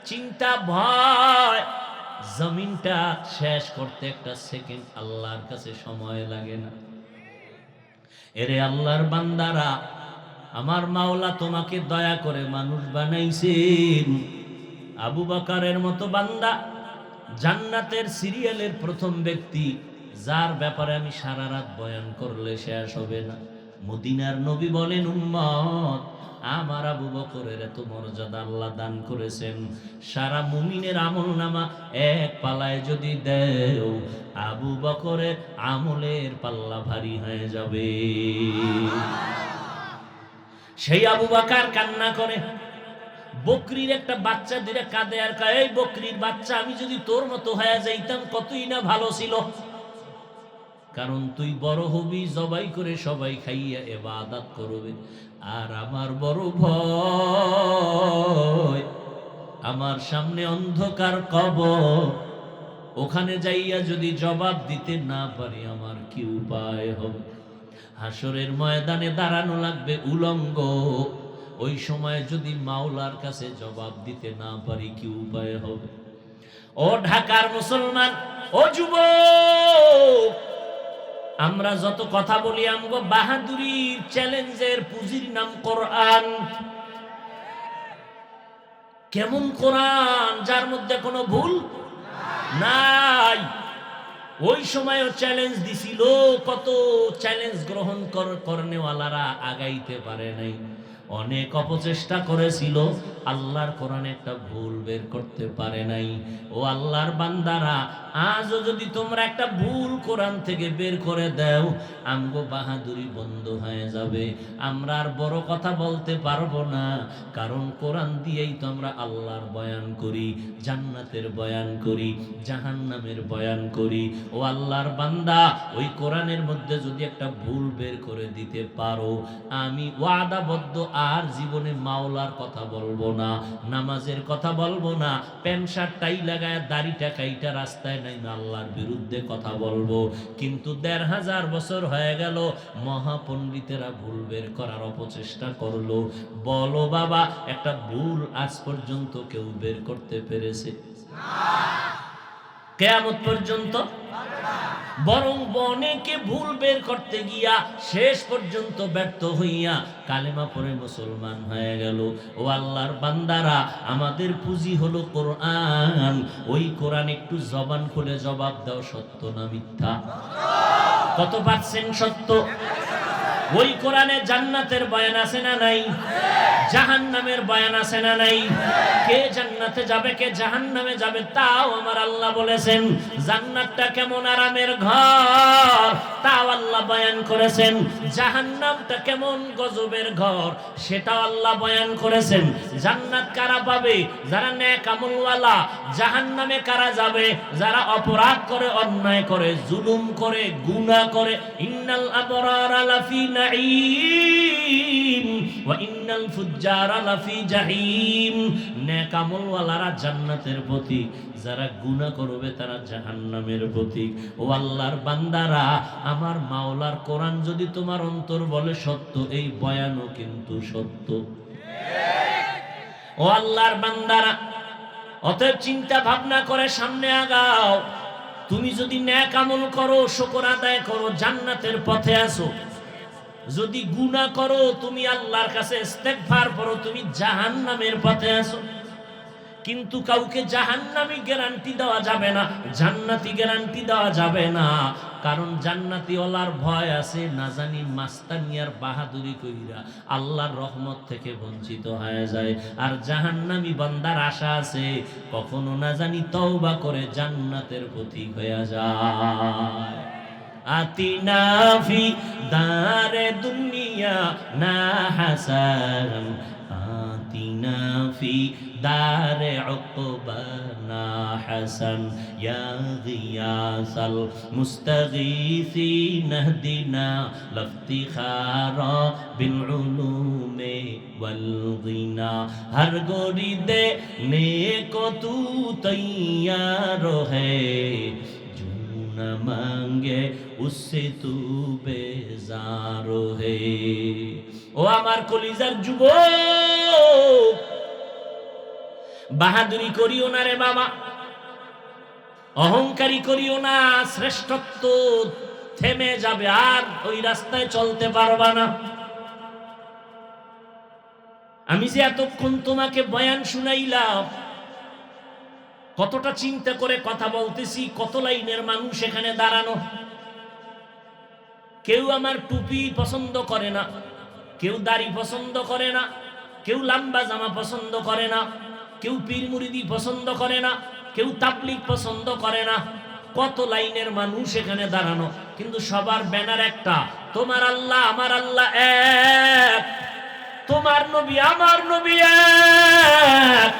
চিন্তা ভয়, জমিনটা শেষ করতে একটা সেকেন্ড আল্লাহর কাছে সময় লাগে না। এরে আল্লাহর বান্দারা, আমার মাওলা তোমাকে দয়া করে মানুষ বানাইছেন। আবু বকরের মতো বান্দা, জান্নাতের সিরিয়ালের প্রথম ব্যক্তি, যার ব্যাপারে আমি সারা রাত বয়ান করলে শেষ হবে না। মদিনার নবী বলেন, উম্মত, আমার আবু বকরের এত মর্যাদা আল্লাহ দান করেছেন, সারা মুমিনের আমলনামা এক পালায় যদি দেও, আবু বকরের আমলের পাল্লা ভারী হয়ে যাবে। সেই আবু বকর কান্না করে, বকরির একটা বাচ্চা দিলে কাঁদে আর কয়, এই বকরির বাচ্চা, আমি যদি তোর মতো হয়ে যাইতাম কতই না ভালো ছিল। কারণ তুই বড় হবি, জবাই করে সবাই খাইয়া ইবাদত করবে। আর আমার বড় ভয়, আমার সামনে অন্ধকার কবর, ওখানে যাইয়া যদি জবাব দিতে না পারি আমার কি উপায় হবে? হাসরের ময়দানে দাঁড়ানো লাগবে উলঙ্গ, ওই সময় যদি মাওলার কাছে জবাব দিতে না পারি কি উপায় হবে? ও ঢাকার মুসলমান, ও যুবক, আমরা যত কথা বলি আমগো বাহাদুরির চ্যালেঞ্জের পুঁজির নাম কোরআন। কেমন কোরআন, যার মধ্যে কোনো ভুল নাই। ওই সময়ও চ্যালেঞ্জ দিছিল, কত চ্যালেঞ্জ গ্রহণ করনেওয়ালারা আগাইতে পারে নাই। অনেক অপচেষ্টা করেছিল, আল্লাহর কোরআনে একটা ভুল বের করতে পারে নাই। ও আল্লাহর বান্দারা, আজও যদি তোমরা একটা ভুল কোরআন থেকে বের করে দাও, আমগো বাহাদুরি বন্ধ হয়ে যাবে, আমরা আর বড় কথা বলতে পারবো না। কারণ কোরআন দিয়েই তো আমরা আল্লাহর বয়ান করি, জান্নাতের বয়ান করি, জাহান্নামের বয়ান করি। ও আল্লাহর বান্দা, ওই কোরআনের মধ্যে যদি একটা ভুল বের করে দিতে পারো, আমি ওয়াদাবদ্ধ আর জীবনে মাওলার কথা বলবো না, নামাজের কথা বলবো না, প্যান্ট শার্ট টাই লাগায় দাড়িটা কাইটা রাস্তায় নাই না, আল্লাহর বিরুদ্ধে কথা বলবো। কিন্তু ১৫০০ বছর হয়ে গেল, মহাপণ্ডিতেরা ভুল বের করার অপচেষ্টা করলো। বলো বাবা, একটা ভুল আজ পর্যন্ত কেউ বের করতে পেরেছে? কিয়ামত পর্যন্ত বরং অনেকে ভুল বের করতে গিয়া শেষ পর্যন্ত ব্যর্থ হইয়া কালেমা পড়ে মুসলমান হয়ে গেল। ও আল্লাহর বান্দারা, আমাদের পুঁজি হলো কোরআন। ওই কোরআন একটু জবান খুলে জবাব দাও, সত্য না মিথ্যা? কত পার্সেন্ট সত্য? ওই কোরআনে জান্নাতের বয়ান আছে না নাই? জাহান্নামের বয়ান আছে না নাই? কে জান্নাতে যাবে, কে জাহান্নামে যাবে, তাও আমার আল্লাহ বলেছেন। জান্নাতটা কেমন আরামের ঘর, তাও আল্লাহ বয়ান করেছেন। জাহান্নামটা কেমন গজবের ঘর, সেটাও আল্লাহ বয়ান করেছেন। জান্নাত কারা পাবে? যারা নেক আমলওয়ালা। জাহান্নামে কারা যাবে? যারা অপরাধ করে, অন্যায় করে, জুলুম করে, গুনাহ করে। ইন্নাল আবরারা লাফি নাঈম ওয়া ইন্নাল ফুজ্জারা লাফি জাহিম। নেক আমলওয়ালারা জান্নাতের প্রতীক, যারা গুনাহ করবে তারা জাহান্নামের প্রতীক। ও আল্লাহর বান্দারা, আমার মাওলার কোরআন যদি তোমার অন্তর বলে সত্য, এই বয়ানও কিন্তু সত্য। ও আল্লাহর বান্দারা, অতএব চিন্তা ভাবনা করে সামনে আগাও। তুমি যদি নেক আমল করো, শুকর আদায় করো, জান্নাতের পথে আসো। যদি গুনাহ করো, তুমি আল্লাহর কাছে ইস্তেগফার করো, তুমি জাহান্নামের পথে আসো। কিন্তু কাউকে জাহান্নামী গ্যারান্টি দেওয়া যাবে না, জান্নাতি গ্যারান্টি দেওয়া যাবে না। কারণ জান্নাতি ওলার ভয় আছে, না জানি মাস্তানিয়ার বাহাদুরি কইরা আল্লাহর রহমত থেকে বঞ্চিত হয়ে যায়। আর জাহান্নামী বান্দার আশা আছে, কখনো না জানি তওবা করে জান্নাতের পথিক হয়ে যায়। আতিনা ফি দারে দুনিয়া না হাসান, আতিনা ফি দারে উকবানা হাসান, ইয়া গিয়াসাল মুস্তাগীসিন ইহদিনা লাফতিখারা বিল উলুমে ওয়াল গিনা। হর গরিদে নেকো তু তৈয়ার হ্যায়, न मांगे उससे तू बेजार है। ও আমার কলিজার যুবক, বাহাদুরি করিও না রে বাবা, অহংকারী করিও না। শ্রেষ্ঠত্ব থেমে যাবে, আর ওই রাস্তায় চলতে পারবা না। আমি যে এতক্ষণ তোমাকে বয়ান শুনাইলাম, কতটা চিন্তা করে কথা বলতেছি, কত লাইনের মানুষ এখানে দাঁড়ানো। কেউ আমার টুপি পছন্দ করে না, কেউ দাড়ি পছন্দ করে না, কেউ লম্বা জামা পছন্দ করে না, কেউ পীর মুরিদি পছন্দ করে না, কেউ তাবলীগ পছন্দ করে না। কত লাইনের মানুষ এখানে দাঁড়ানো, কিন্তু সবার ব্যানার একটা, তোমার আল্লাহ আমার আল্লাহ এক, তোমার নবী আমার নবী এক,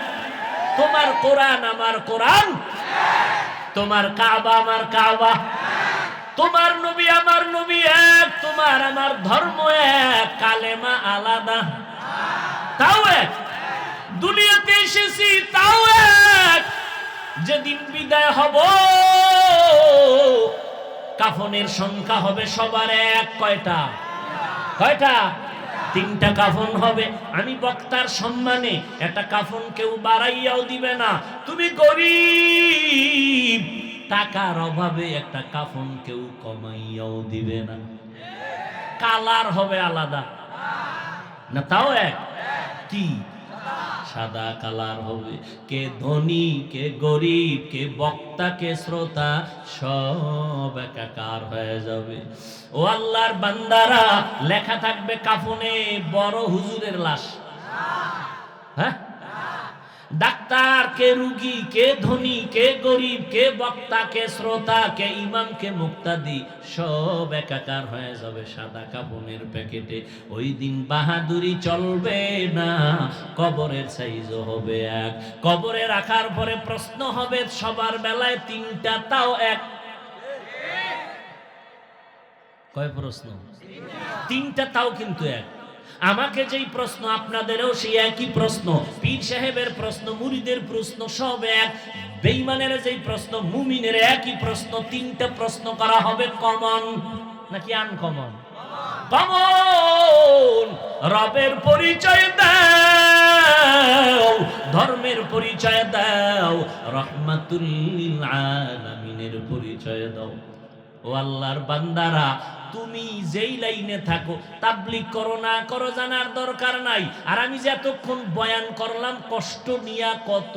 তোমার কোরআন আমার কোরআন, তোমার কাবা আমার কাবা, তোমার নবী আমার নবী এক, তোমার আমার ধর্ম এক, কালেমা আলাদা তাও এক, দুনিয়াতে এসেছি তাও এক। যেদিন বিদায় হব, কাফনের সংখ্যা হবে সবার এক। কয়টা? কয়টা? 3টা কাফন হবে। আমি বক্তার সম্মানে একটা কাফন কেউ বাড়াইয়াও দিবে না। তুমি গরিব, টাকার অভাবে একটা কাফন কেউ কমাইয়াও দিবে না। কালার হবে আলাদা না, তাও এক। কি? সাদা কালার হবে। কে ধনী, কে গরিব, কে বক্তা, কে শ্রোতা, সব একাকার হয়ে যাবে। ও আল্লাহর বান্দারা, লেখা থাকবে কাফনে বড় হুজুরের লাশ। হ্যাঁ, ডাক্তার, কে রুগী, কে ধনী, কে গরিব, কে বক্তা, কে শ্রোতা, কে ইমাম, কে মুক্তাদি, সব একাকার হয়ে যাবে সাদা কাফনের প্যাকেটে। ওই দিন বাহাদুরি চলবে না, কবরের সাইজও হবে এক। কবরে রাখার পরে প্রশ্ন হবে সবার বেলায় তিনটা, তাও এক। কয় প্রশ্ন? তিনটা, তাও কিন্তু এক। আমাকে যেই প্রশ্ন, আপনাদেরও সেই একই প্রশ্ন। পীর সাহেবের প্রশ্ন, মুরিদের প্রশ্ন, সব এক। বেঈমানের যেই প্রশ্ন, মুমিনের একই প্রশ্ন। তিনটা প্রশ্ন করা হবে, কমন নাকি আনকমন? কমন। রবের পরিচয় দাও, ধর্মের পরিচয় দাও, রহমাতুল লিল আলামিনের পরিচয় দাও। ও আল্লাহর বান্দারা, তুমি যেই লাইনে থাকো, তাবলীগ করো না করো জানার দরকার নাই। আর আমি যে এতক্ষণ বয়ান করলাম, কষ্ট নিয়া কত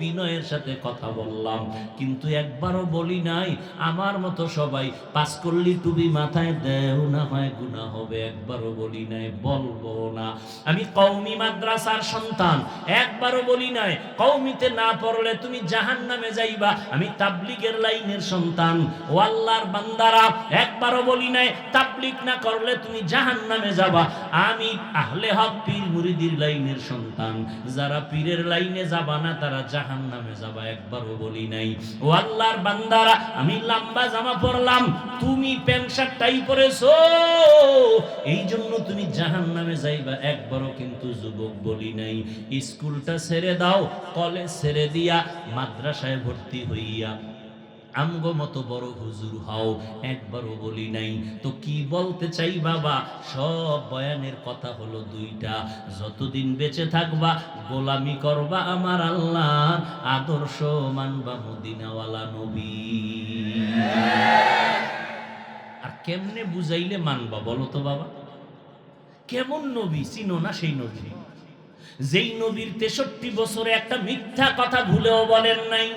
বিনয়ের সাথে কথা বললাম, কিন্তু একবারও বলি নাই আমার মতো সবাই পাস করলি টুপি মাথায় দেও না হয় গুনাহ হবে। একবারও বলি নাই, বলবো না। আমি কওমি মাদ্রাসার সন্তান, একবারও বলি নাই কওমিতে না পড়লে তুমি জাহান্নামে যাইবা। আমি তাবলীগের লাইনের সন্তান। ও আল্লাহর বান্দারা, একবারও বলি নাই তাবলীগ না করলে তুমি জাহান্নামে যাবা। আমি আহলে হক পীর মুরিদির লাইনের সন্তান। যারা পীরের লাইনে যাবা না তারা জাহান্নামে যাবা, একবারও বলি নাই। ও আল্লাহর বান্দারা, আমি লম্বা জামা পরলাম, তুমি প্যান্ট শার্ট টাই পরেছো, এই জন্য তুমি জাহান্নামে যাইবা, একবারও কিন্তু যুবক বলি নাই। স্কুলটা ছেড়ে দাও, কলেজ ছেড়ে দিয়া মাদ্রাসায় ভর্তি হইয়া আমগো মতো বড় হুজুর হও, একবারও বলি নাই। তো কি বলতে চাই বাবা, সব বয়ানের কথা হলো দুইটা। যতদিন বেঁচে থাকবা গোলামি করবা আমার আল্লাহর, আদর্শ মানবা মদিনাওয়ালা নবী। আর কেমনে বুঝাইলে মানবা বলো তো বাবা? কেমন নবী চিনো না? সেই নবী, যেই নবীর 63 বছরে একটা মিথ্যা কথা ভুলেও বলেন নাই।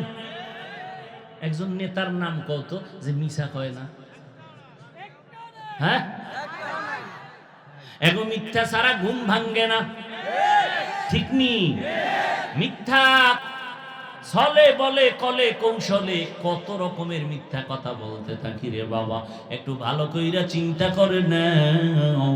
একজন নেতার নাম কত যে মিছা কয় না? হ্যাঁ, এখন মিথ্যা ছাড়া ঘুম ভাঙ্গে না, ঠিক নি? মিথ্যা ছলে বলে কলে কৌশলে কত রকমের মিথ্যা কথা বলতে থাকি রে বাবা। একটু ভালো কইরা চিন্তা করে নাও।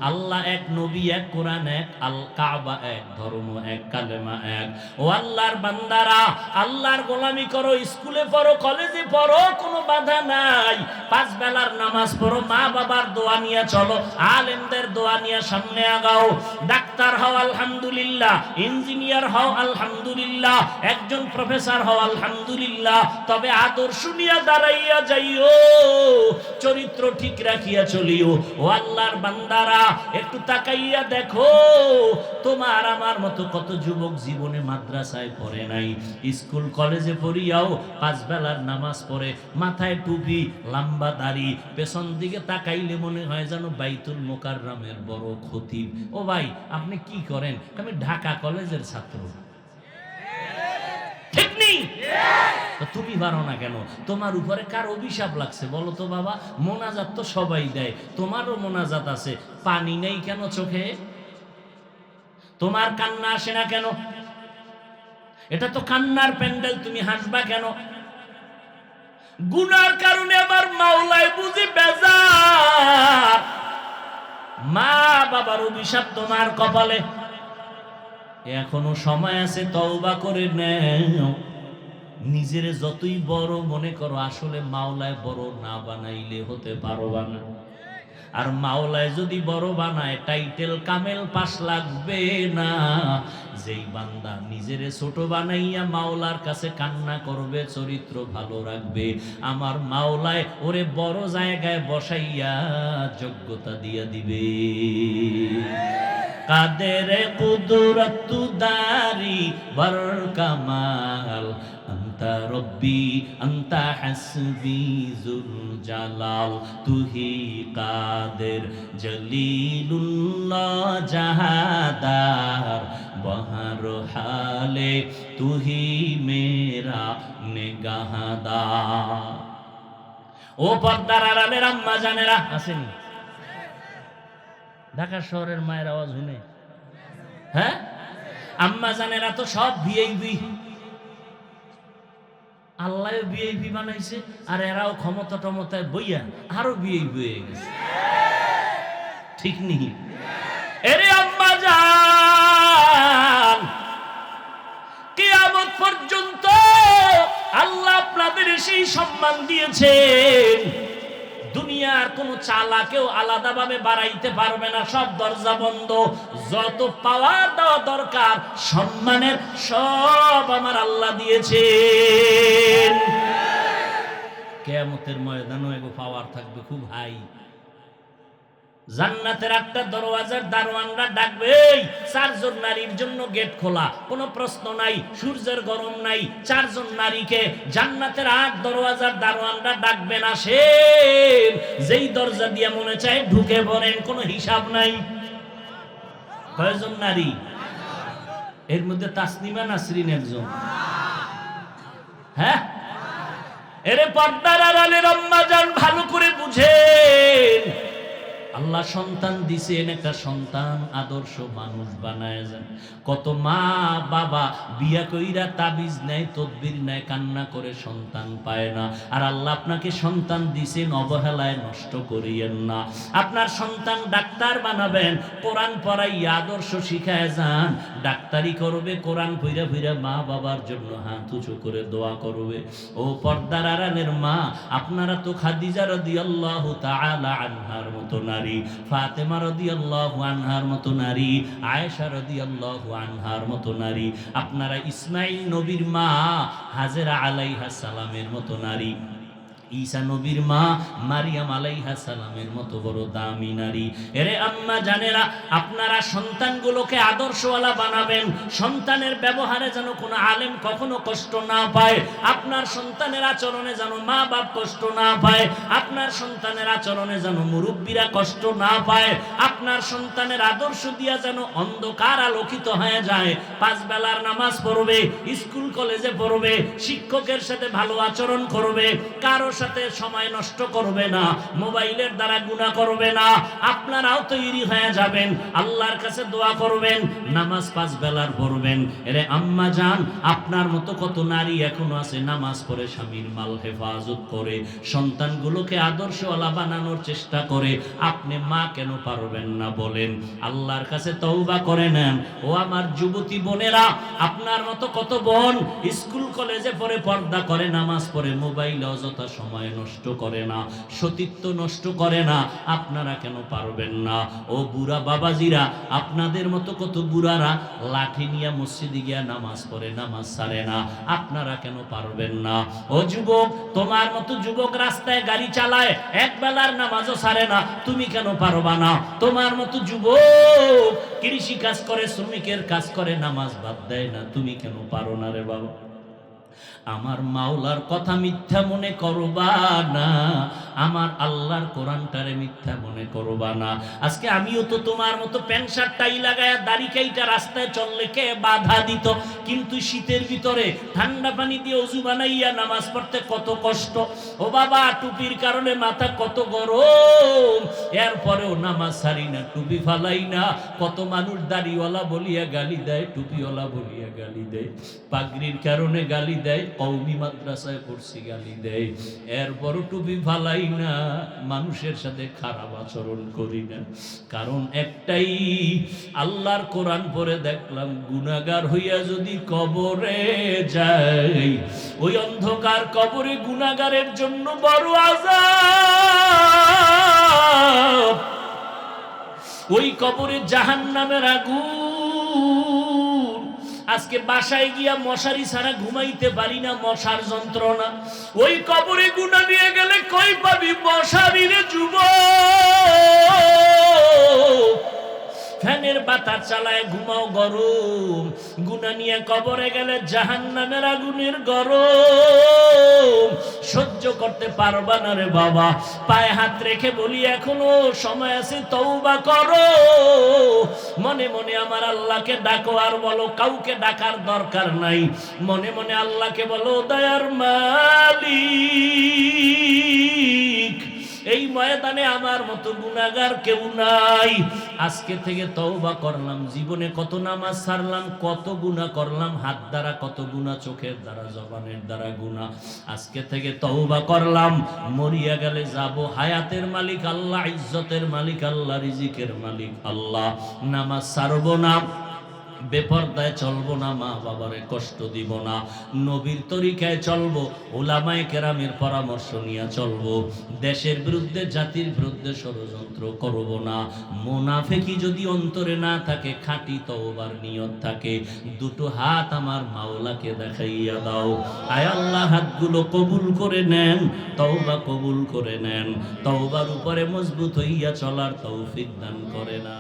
আল্লাহ এক, নবী এক, কোরআন এক, আল কাবা এক, ধর্ম এক, কালেমা এক। ও আল্লাহর বান্দারা, আল্লাহর গোলামি করো, স্কুলে পড়ো, কলেজে পড়ো, কোনো বাধা নাই। 5 বেলার নামাজ পড়ো, মা বাবার দোয়া নিয়ে চলো, আলেমদের দোয়া নিয়ে সামনে আগাও। ডাক্তার হও আলহামদুলিল্লাহ, ইঞ্জিনিয়ার হও আলহামদুলিল্লাহ, একজন প্রফেসর হও আলহামদুলিল্লাহ, তবে আদর্শ নিয়ে দাঁড়াইয়া যাইও, চরিত্র ঠিক রাখিয়া চলিও। ও আল্লাহর বান্দারা, একটু তাকাইয়া দেখো, তোমার আমার মতো কত যুবক জীবনে মাদ্রাসায় পড়ে নাই, স্কুল কলেজে পড়িয়াও 5 বেলার নামাজ পড়ে, মাথায় টুপি, লম্বা দাড়ি, পেছন দিকে তাকাইলে মনে হয় যেন বাইতুল মোকাররমের বড় খতিব। ও ভাই, আপনি কি করেন? আমি ঢাকা কলেজের ছাত্র। ঠিক নেই? তুমি পারো না কেন? তোমার উপরে কার অভিশাপ লাগছে বলো তো বাবা? মোনাজাত তো সবাই দেয়, তোমারও মোনাজাত আছে, পানি নেই কেন চোখে? তোমার কান্না আসে না কেন? এটা তো কান্নার প্যান্ডেল, তুমি হাসবা কেন? গুনার কারণে আবার মাওলায় বুঝি বেজার, মা বাবার অভিশাপ তোমার কপালে। এখনো সময় আছে, তওবা করে নাও। নিজের যতই বড় মনে করো, আসলে মাওলায় বড় না বানাইলে হতে পারবা না। আর মাওলায় যদি বড় বানায়, টাইটেল কামেল পাস লাগবে না। যেই বান্দা নিজেরে ছোট বানাইয়া মাওলার কাছে কান্না করবে, চরিত্র ভালো রাখবে, আমার মাওলায় ওরে বড় জায়গায় বসাইয়া যোগ্যতা দিয়া দিবে। কাদের কুদরত দারি বর কামাল, আন্তা রব্বি আন্তা হাসবি জুল জালাল, তুহি কাদের জলিলুল্লাহ জাহাদার, বহার हर हाले तू ही मेरा निगाहदार। ও পর্দার আড়ালের আম্মা জানেরা আসেনি? ঢাকা শহরের মায়ের আওয়াজ শুনে, হ্যাঁ আম্মা জানেরা তো সব ভিআইপি, আল্লাহ ভিআইপি বানাইছে, আর এরাও ক্ষমতা টমতায় বইয়া আরো ভিআইপি হয়ে গেছে, ঠিক নেই? এরে আম্মা জান, কিয়ামত পর্যন্ত আল্লাহ আপনাদের সেই সম্মান দিয়েছেন, দুনিয়ার কোন চালাকেও আলাদাভাবে বাড়াইতে পারবে না, সব দরজা বন্ধ। যত পাওয়ার দেওয়া দরকার সম্মানের সব আমার আল্লাহ দিয়েছেন। কিয়ামতের ময়দানে এগো পাওয়ার থাকবে খুব হাই। জান্নাতের একটা দরওয়াজার দারোয়ানরা ডাকবে, চারজন নারীর জন্য গেট খোলা, কোনো প্রশ্ন নাই, সূর্যের গরম নাই, চারজন নারীকে জান্নাতের 8 দরওয়াজার দারোয়ানরা ডাকবে না, সে যেই দরজা দিয়ে মনে চায় ঢুকে পড়েন, কোনো হিসাব নাই। কয়জন নারী? এর মধ্যে তাসনিমা নাসরিন একজন। হ্যাঁ, এরে পর্দার আড়ালের আম্মা জান ভালো করে বুঝেন, আল্লাহ সন্তান দিছেন, একটা সন্তান আদর্শ মানুষ বানায় যান। কত মা বাবা বিয়া কইরা তাবিজ নেয়, তদবির নেয়, কান্না করে সন্তান পায় না। আর আল্লাহ আপনাকে সন্তান দিছেন, অবহেলায় নষ্ট করিয়েন না। আপনার সন্তান ডাক্তার বানাবেন, কোরআন পড়াইয়া আদর্শ শিখায় যান, ডাক্তারি করবে, কোরআন পইরা পইরা মা বাবার জন্য হাত উঁচু করে দোয়া করবে। ও পর্দার আড়ালের মা, আপনারা তো খাদিজা রাদিয়াল্লাহু তাআলা আনহার মতো নারী, ফাতেমা রাদিয়াল্লাহু আনহার মতো নারী, আয়েশা রাদিয়াল্লাহু আনহার মতো নারী, আপনারা ইসমাঈল নবীর মা হাজেরা আলাইহা সালামের মতো নারী, ঈসা নবীর মা মারিয়াম আলাইহিস সালামের মতো বড় দামি নারী। এরে আম্মা জানেরা, আপনারা সন্তানগুলোকে আদর্শওয়ালা বানাবেন, সন্তানের ব্যবহারে যেন কোনো আলেম কখনো কষ্ট না পায়, আপনার সন্তানের আচরণে যেন মা বাপ কষ্ট না পায়, আপনার সন্তানের আচরণে যেন মুরব্বীরা কষ্ট না পায়, আপনার সন্তানের আদর্শ দিয়া যেন অন্ধকার আলোকিত হয়ে যায়। 5 বেলার নামাজ পড়বে, স্কুল কলেজে পড়বে, শিক্ষকের সাথে ভালো আচরণ করবে, কারো সাথে সময় নষ্ট করবে না, মোবাইলের দ্বারা গুনাহ করবে না। আপনারাও তৈরি হয়ে যাবেন, আল্লাহর কাছে দোয়া করবেন, নামাজ 5 বেলার পড়বেন। এরে আম্মা জান, আপনার মতো কত নারী এখনো আছে নামাজ পড়ে স্বামীর মাল হেফাজত করে, সন্তানগুলোকে আদর্শওয়ালা বানানোর চেষ্টা করে। আপনি মা কেন পারবেন না বলেন? আল্লাহর কাছে তওবা করে নেন। ও আমার যুবতী বোনেরা, আপনার মতো কত বোন স্কুল কলেজে পড়ে, পর্দা করে, নামাজ পড়ে, মোবাইলে অযথা সময় নষ্ট করে না, সতীত্ব নষ্ট করে না, আপনারা কেন পারবেন না? ও বুড়া বাবাজিরা, আপনাদের মতো কত বুড়ারা লাঠি নিয়ে মসজিদে গিয়া নামাজ পড়ে, নামাজ ছাড়ে না, আপনারা কেন পারবেন না? ও যুবক, তোমার মতো যুবক রাস্তায় গাড়ি চালায়, এক বেলার নামাজও ছাড়ে না, তুমি কেন পারবা না? তোমার মতো যুবক কৃষি কাজ করে, শ্রমিকের কাজ করে, নামাজ বাদ দেয় না, তুমি কেন পারো না রে বাবা? আমার মাওলার কথা মিথ্যা মনে করবা না, আমার আল্লাহর কোরআনটারে মিথ্যা মনে করবা না। আজকে আমিও তো তোমার মতো প্যান্ট শার্ট টাই লাগায়া দাড়ি কাইটা রাস্তায় চললে কে বাধা দিত, কিন্তু শীতের ভিতরে ঠান্ডা পানি দিয়ে ওযু বানাইয়া নামাজ পড়তে কত কষ্ট। ও বাবা, টুপির কারণে মাথা কত গরম, এরপরেও নামাজ ছাড়ি না, টুপি ফালাই না। কত মানুষ দাড়িওয়ালা বলিয়া গালি দেয়, টুপিওয়ালা বলিয়া গালি দেয়, পাগড়ির কারণে গালি দেয়, কওমি মাদ্রাসায় পড়ছি গালি দেয়, এরপরও টুপি ফালাই না, মানুষের সাথে খারাপ আচরণ করি না। কারণ একটাই, আল্লাহর কোরআন পড়ে দেখলাম, গুনাহগার হইয়া যদি কবরে যাই, ওই অন্ধকার কবরে গুনাহগারের জন্য বড় আযাব, ওই কবরে জাহান্নামের আগুন। আজকে বাসায় গিয়া মশারি ছাড়া ঘুমাইতে পারি না, মশার যন্ত্রণা। ওই কবরে গুনাহ নিয়ে গেলে কই পাবি মশারি রে যুবক? ফ্যানের বাতাস চালায় ঘুমাও গরম, গুনাহ নিয়ে কবরে গেলে জাহান্নামের আগুনের গরম সহ্য করতে পারবা না রে বাবা। পায়ে হাত রেখে বলি এখনো সময় আছে, তওবা করো। মনে মনে আমার আল্লাহকে ডাকো, আর বলো কাউকে ডাকার দরকার নাই। মনে মনে আল্লাহকে বলো, দয়ার মালিক, এই ময়দানে আমার মতো গুনাহগার কেউ নাই। আজকে থেকে তওবা করলাম। জীবনে কত নামাজ ছাড়লাম, কত গুনাহ করলাম, হাত দ্বারা কত গুনাহ, চোখের দ্বারা, জবানের দ্বারা গুনাহ। আজকে থেকে তওবা করলাম। মরিয়া গেলে যাব, হায়াতের মালিক আল্লাহ, ইজ্জতের মালিক আল্লাহ, রিজিকের মালিক আল্লাহ। নামাজ ছাড়ব না, বেপরদায় চলবো না, মা বাবারে কষ্ট দিব না, নবীর তরিকায় চলবো, উলামায়ে কেরামের পরামর্শ নিয়ে চলবো, দেশের বিরুদ্ধে, জাতির বিরুদ্ধে ষড়যন্ত্র করব না। মুনাফিকি যদি অন্তরে না থাকে, খাঁটি তওবার নিয়ত থাকে, দুটো হাত আমার মাওলাকে দেখাইয়া দাও। আয় আল্লাহ, হাতগুলো কবুল করে নেন, তওবা কবুল করে নেন, তওবার উপরে মজবুত হইয়া চলার তৌফিক দান করে না।